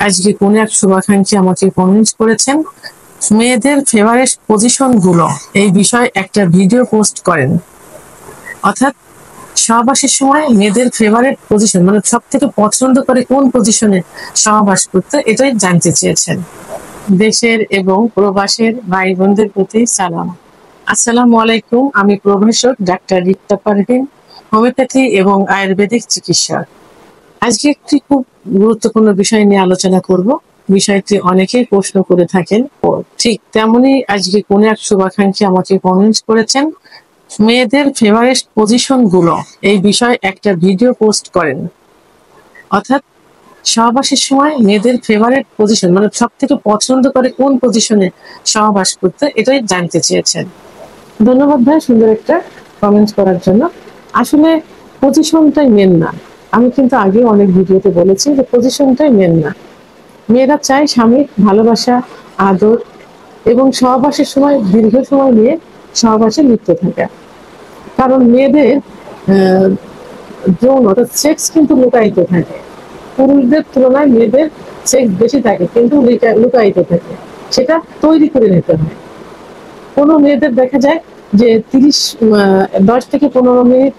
আজকে কোন এক শুভাকাঙ্ক্ষী আমাকে কমেন্ট করেছেন, মেয়েদের ফেভারিট পজিশন গুলো এই বিষয়ে একটা ভিডিও পোস্ট করেন। অর্থাৎ সহবাসের সময় মেয়েদের ফেভারিট পজিশন মানে সব থেকে পছন্দ করে কোন পজিশনে সহবাস করতে, এটাই জানতে চেয়েছেন। দেশের এবং প্রবাসের ভাই বোনদের প্রতি সালাম। আসসালামু আলাইকুম। আমি প্রভাষক ডাক্তার রিক্তা পারভিন, হোমিওপ্যাথি এবং আয়ুর্বেদিক চিকিৎসক। আজকে একটি খুব গুরুত্বপূর্ণ বিষয় নিয়ে আলোচনা করব। বিষয়টি অনেকেই প্রশ্ন করে থাকেন, ও ঠিক তেমনি আজকে কোন এক শুভাকাঙ্ক্ষী আমাকে কমেন্ট করেছেন, মেয়েদের ফেভারিট পজিশন গুলো এই বিষয়ে একটা ভিডিও পোস্ট করেন। অর্থাৎ সহবাসের সময় মেয়েদের ফেভারিট পজিশন মানে সব থেকে পছন্দ করে কোন পজিশনে সহবাস করতে, এটাই জানতে চেয়েছেন। ধন্যবাদ ভাই সুন্দর একটা কমেন্ট করার জন্য। আসলে পজিশনটাই মেন না। আমি কিন্তু আগে অনেক ভিডিওতে বলেছি যে পজিশনটাই মেন না। মেয়েরা চায় স্বামীর ভালোবাসা, আদর এবং সহবাসের সময় দীর্ঘ সময় নিয়ে সহবাসে লিপ্ত থাকা। কারণ মেয়েদের যৌন অর্থাৎ সেক্স কিন্তু লুকায়িত থাকে। পুরুষদের তুলনায় মেয়েদের সেক্স বেশি থাকে কিন্তু লুকায়িত থাকে, সেটা তৈরি করে নিতে হয়। কোনো মেয়েদের দেখা যায় যে 10 থেকে 15 মিনিট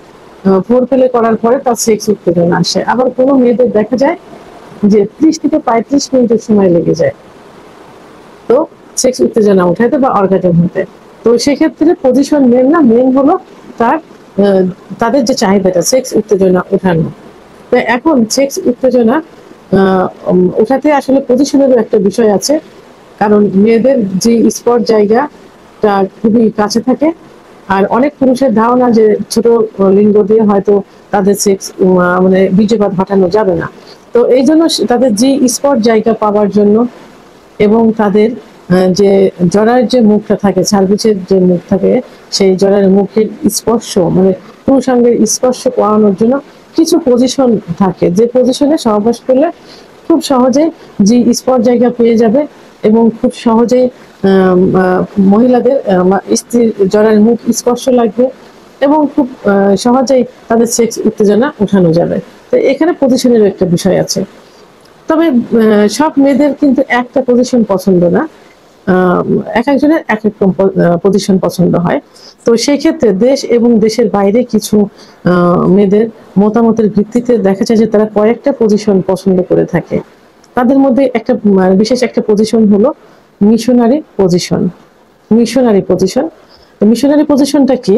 ফোর প্লে করার পরে তার সেক্স উত্তেজনা আসে। আবার কোনো মেয়েদের দেখা যায় যে 30 থেকে 35 মিনিটের সময় লেগে যায় তো সেক্স উত্তেজনা উঠাইতে বা অর্গাজম হতে। তো সেক্ষেত্রে পজিশন মেন না, মেন হলো তাদের যে চাহিদাটা সেক্স উত্তেজনা ওঠানো। তো এখন সেক্স উত্তেজনা ওঠাতে আসলে পজিশনেরও একটা বিষয় আছে। কারণ মেয়েদের যে স্পট জায়গাটা খুবই কাছে থাকে, আর অনেক পুরুষের ধারণা যে ছোট লিঙ্গ দিয়ে হয়তো তাদের সেক্স মানে বীর্যপাত ঘটানো যাবে না। তো এই জন্য তাদের যে স্পট জায়গা পাওয়ার জন্য এবং তাদের যে জরার যে মুখটা থাকে, সার্ভিসের যে মুখ থাকে, সেই জরার মুখের স্পর্শ মানে পুরুষাঙ্গের স্পর্শ করানোর জন্য কিছু পজিশন থাকে, যে পজিশনে সহবাস করলে খুব সহজে যে স্পট জায়গা পেয়ে যাবে এবং খুব সহজেই মহিলাদের স্ত্রীর জরার মুখ স্পর্শ লাগবে এবং খুব সহজেই তাদের সেক্স উত্তেজনা উঠানো যাবে। তো এখানে পজিশনের একটা বিষয় আছে। তবে সব মেয়েদের কিন্তু একটা পজিশন পছন্দ না, এক একজনের এক এক রকম পজিশন পছন্দ হয়। তো সেই ক্ষেত্রে দেশ এবং দেশের বাইরে কিছু মেয়েদের মতামতের ভিত্তিতে দেখা যায় যে তারা কয়েকটা পজিশন পছন্দ করে থাকে। তাদের মধ্যে একটা বিশেষ একটা পজিশন হলো missionary position. Missionary position, missionary পজিশনটা কি,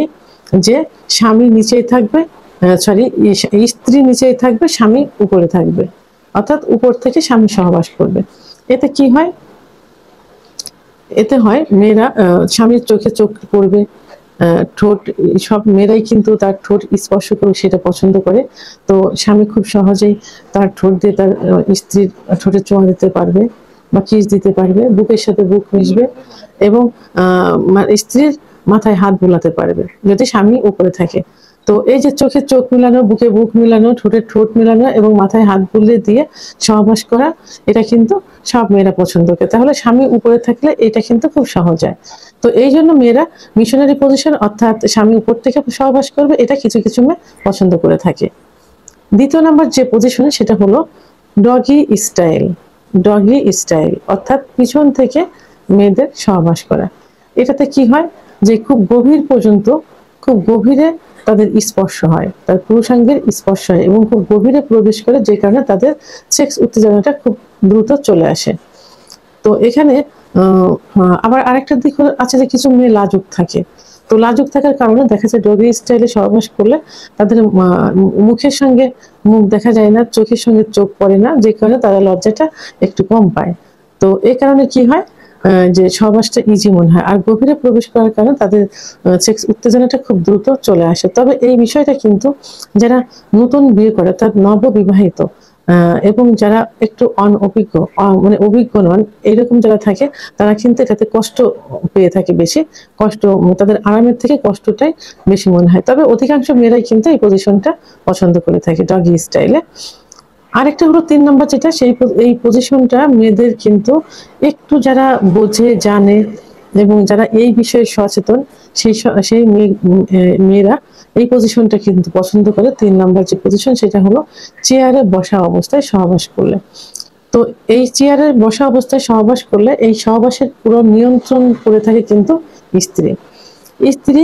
যে স্বামী নিচেই থাকবে, স্ত্রী নিচেই থাকবে, স্বামী উপরে থাকবে। অর্থাৎ উপর থেকে স্বামী সহবাস করবে। এতে কি হয়, এতে হয় মেয়েরা স্বামীর চোখে চোখ পড়বে, ঠোঁট, সব মেয়েরাই কিন্তু তার ঠোঁট স্পর্শ করে সেটা পছন্দ করে। তো স্বামী খুব সহজেই তার ঠোঁট দিয়ে তার স্ত্রীর ঠোঁটে চোয়া দিতে পারবে বা কিস দিতে পারবে, বুকের সাথে বুক মিশবে এবং স্ত্রীর মাথায় হাত বোলাতে পারবে যদি স্বামী উপরে থাকে। তো এই যে চোখে চোখ মিলানো, বুকে বুক মিলানো, ঠোঁটে ঠোঁট মিলানো এবং মাথায় হাত বুলিয়ে দিয়ে সহবাস করা, এটা কিন্তু সব মেয়েরা পছন্দ করে। তাহলে স্বামী উপরে থাকলে এটা কিন্তু খুব সহজ হয়। তো এই জন্য মেয়েরা মিশনারি পজিশন অর্থাৎ স্বামী উপর থেকে সহবাস করবে, এটা কিছু কিছু মেয়ে পছন্দ করে থাকে। দ্বিতীয় নাম্বার যে পজিশন সেটা হলো ডগি স্টাইল। ডগি স্টাইল অর্থাৎ পিছন থেকে মেয়েদের সহবাস করা। এটাতে কি হয় যে খুব গভীর পর্যন্ত, খুব গভীরে তাদের স্পর্শ হয়, তার পুরুষাঙ্গের স্পর্শ হয় এবং খুব গভীরে প্রবেশ করে, যে কারণে তাদের সেক্স উত্তেজনাটা খুব দ্রুত চলে আসে। তো এখানে আবার আরেকটা দিক আছে যে কিছু মেয়ে লাজুক থাকে। তো লাজুক থাকার কারণে দেখা যায় ডগি স্টাইলে সহবাস করলে তাদের মুখের সঙ্গে মুখ দেখা যায় না, চোখের সঙ্গে চোখ পড়ে না, যে কারণে তারা লজ্জাটা একটু কম পায়। তো এই কারণে কি হয় যে সহবাসটা ইজি মনে হয়, আর গভীরে প্রবেশ করার কারণে তাদের সেক্স উত্তেজনাটা খুব দ্রুত চলে আসে। তবে এই বিষয়টা কিন্তু যারা নতুন বিয়ে করে, তার নববিবাহিত এবং যারা একটু অনভিজ্ঞ মানে অভিজ্ঞ নন এরকম যারা থাকে, তারা কিন্তু এটাতে কষ্ট পেয়ে থাকে বেশি। কষ্ট তাদের আরামের থেকে কষ্টটাই বেশি মনে হয়। তবে অধিকাংশ মেয়েরাই কিন্তু এই পজিশনটা পছন্দ করে থাকে, ডগি স্টাইলে। আরেকটা হলো 3 নম্বর যেটা, এই পজিশনটা মেয়েদের কিন্তু একটু যারা বোঝে জানে এবং যারা এই বিষয়ে সচেতন, সেই মেয়েরা এই পজিশনটা কিন্তু পছন্দ করে। 3 নম্বর যে পজিশন সেটা হলো চেয়ারে বসা অবস্থায় সহবাস করলে। তো তো এই চেয়ারে বসা অবস্থায় সহবাস করলে এই সহবাসের পুরো নিয়ন্ত্রণ করে থাকে কিন্তু স্ত্রী। স্ত্রী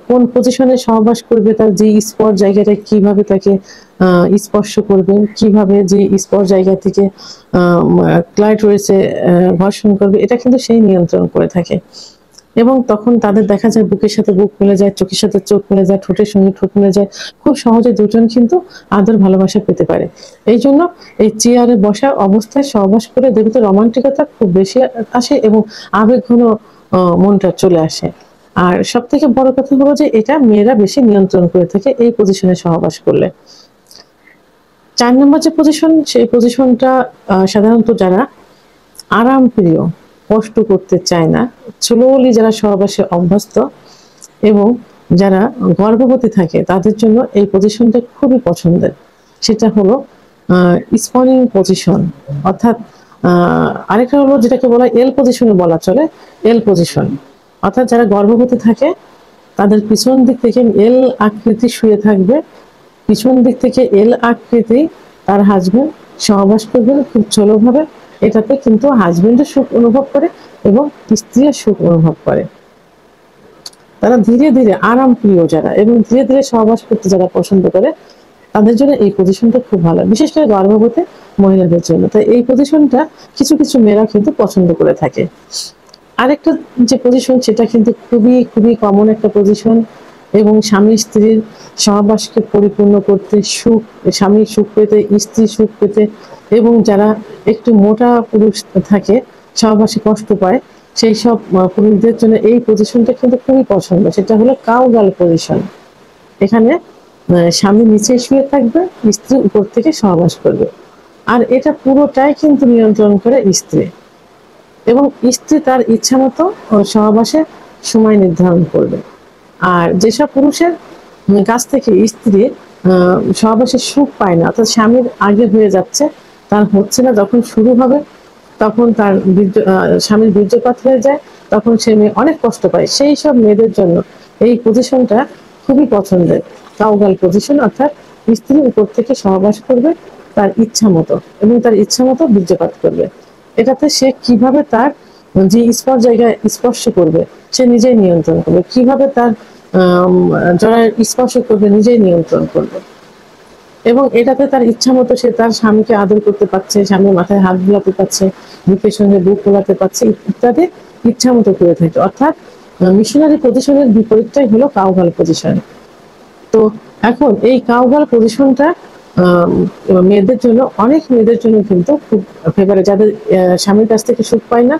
কোন পজিশনে সহবাস করবে, তার যে স্পট জায়গাটা কিভাবে তাকে স্পর্শ করবে, কিভাবে যে স্পট জায়গা থেকে ক্লাইটোরিসে ঘর্ষণ করবে, এটা কিন্তু সেই নিয়ন্ত্রণ করে থাকে। এবং তখন তাদের দেখা যায় বুকের সাথে বুক মিলে যায়, চোখের সাথে চোখ মিলে যায়, ঠোঁটের সঙ্গে ঠোঁট মিলে যায়, খুব সহজে দুজন কিন্তু আদর ভালোবাসা পেতে পারে। এই জন্য এই চেয়ারে বসা অবস্থায় সহবাস করে এদের ভিতরে রোমান্টিকতা খুব বেশি আসে এবং আবেগঘন মনটা চলে আসে। আর সব থেকে বড় কথা হলো যে এটা মেয়েরা বেশি নিয়ন্ত্রণ করে থাকে এই পজিশনে সহবাস করলে। 4 নম্বর যে পজিশন, সেই পজিশনটা সাধারণত যারা আরাম প্রিয়, কষ্ট করতে চায় না, স্লোলি যারা সহবাসে অভ্যস্ত এবং যারা গর্ভবতী থাকে তাদের জন্য এই পজিশনটা খুবই পছন্দের। সেটা হলো স্পনিং পজিশন, অর্থাৎ আরেকটা হলো যেটাকে বলা এল পজিশনে বলা চলে, এল পজিশন। অর্থাৎ যারা গর্ভবতী থাকে তাদের পিছন দিক থেকে এল আকৃতি শুয়ে থাকবে, পিছন দিক থেকে এল আকৃতি তার হাজবেন্ড সহবাস করবেন খুব চলোভাবে। এটাতে কিন্তু হাজবেন্ডের সুখ অনুভব করে এবং স্ত্রীর সুখ অনুভব করে। তারা ধীরে ধীরে আরাম প্রিয় যারা এবং ধীরে ধীরে সহবাস করতে যারা পছন্দ করে তাদের জন্য এই পজিশনটা খুব ভালো, বিশেষ করে গর্ভবতী মহিলাদের জন্য। তাই এই পজিশনটা কিছু কিছু মেয়েরা কিন্তু পছন্দ করে থাকে। আরেকটা যে পজিশন সেটা কিন্তু খুবই খুবই কমন একটা পজিশন এবং স্বামী স্ত্রীর সহবাসকে পরিপূর্ণ করতে, সুখ স্বামীর সুখ পেতে, স্ত্রী সুখ পেতে এবং যারা একটু মোটা পুরুষ থাকে সহবাসে কষ্ট পায় সেই সব পুরুষদের জন্য এই পজিশনটা কিন্তু খুবই পছন্দ। সেটা হলো কাউগাল পজিশন। এখানে স্বামী নিচে শুয়ে থাকবে, স্ত্রী উপর থেকে সহবাস করবে, আর এটা পুরোটাই কিন্তু নিয়ন্ত্রণ করে স্ত্রী এবং স্ত্রী তার ইচ্ছা মতো সহবাসে সময় নির্ধারণ করবে। আর যেসব পুরুষের কাছ থেকে স্ত্রী সহবাসে সুখ পায় না, অর্থাৎ স্বামীর আগে হয়ে যাচ্ছে, তার হচ্ছে না, যখন শুরু হবে তখন তার স্বামীর বীর্যপাত হয়ে যায়, তখন সে মেয়ে অনেক কষ্ট পায়, সেই সব মেয়েদের জন্য এই পজিশনটা খুবই পছন্দের, কাউগাল পজিশন। অর্থাৎ স্ত্রী উপর থেকে সহবাস করবে তার ইচ্ছা মতো এবং তার ইচ্ছা মতো বীর্যপাত করবে। এটাতে সে কিভাবে তার যে স্পর্শ জায়গায় স্পর্শ করবে সে নিজেই নিয়ন্ত্রণ করবে, কিভাবে তার জড়ায় স্পর্শ করবে নিজেই নিয়ন্ত্রণ করবে এবং এটাতে তার ইচ্ছা মতো সে তার স্বামীকে আদর করতে পারছে, স্বামীর মাথায় হাত বোলাতে পারছে, বুকের সঙ্গে বুক বোলাতে পারছে ইত্যাদি ইচ্ছা মতো করে থাকে। অর্থাৎ মিশনারি পজিশনের বিপরীতটাই হলো কাউগাল পজিশন। তো এখন এই কাউগাল পজিশনটা মেয়েদের জন্য, অনেক মেয়েদের জন্য কিন্তু খুব ফেভারিট, যাদের স্বামীর কাছ থেকে সুখ পায় না,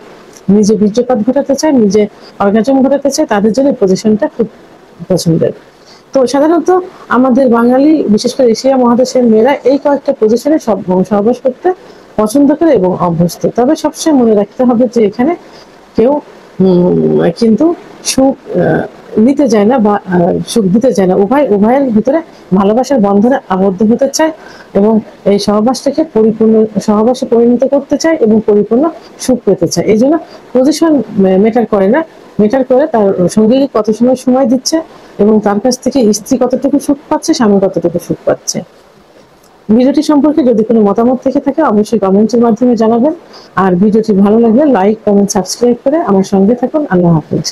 নিজে বীর্যপাত ঘটাতে চায়, নিজে অর্গাজম ঘটাতে চায়, তাদের জন্য পজিশনটা খুব পছন্দের। তো সাধারণত আমাদের বাঙালি, বিশেষ করে এশিয়া মহাদেশের মেয়েরা এই কয়েকটা পজিশনে সহবাস করতে পছন্দ করে এবং অভ্যস্ত। তবে সবসময় মনে রাখতে হবে যে এখানে কেউ কিন্তু সুখ নিতে যায় না বা সুখ দিতে চায় না, উভয়ের ভিতরে ভালোবাসার বন্ধনে আবদ্ধ হতে চায় এবং এই সহবাসটাকে পরিপূর্ণ সহবাসে পরিণত করতে চায় এবং পরিপূর্ণ সুখ পেতে চায়। এই জন্য পজিশন ম্যাটার করে না, ম্যাটার করে তার সঙ্গী কত সময় দিচ্ছে এবং তার কাছ থেকে স্ত্রী কতটুকু সুখ পাচ্ছে, স্বামী কতটুকু সুখ পাচ্ছে। ভিডিওটি সম্পর্কে যদি কোনো মতামত থেকে থাকে অবশ্যই কমেন্টের মাধ্যমে জানাবেন। আর ভিডিওটি ভালো লাগলে লাইক, কমেন্ট, সাবস্ক্রাইব করে আমার সঙ্গে থাকুন। আল্লাহ হাফেজ।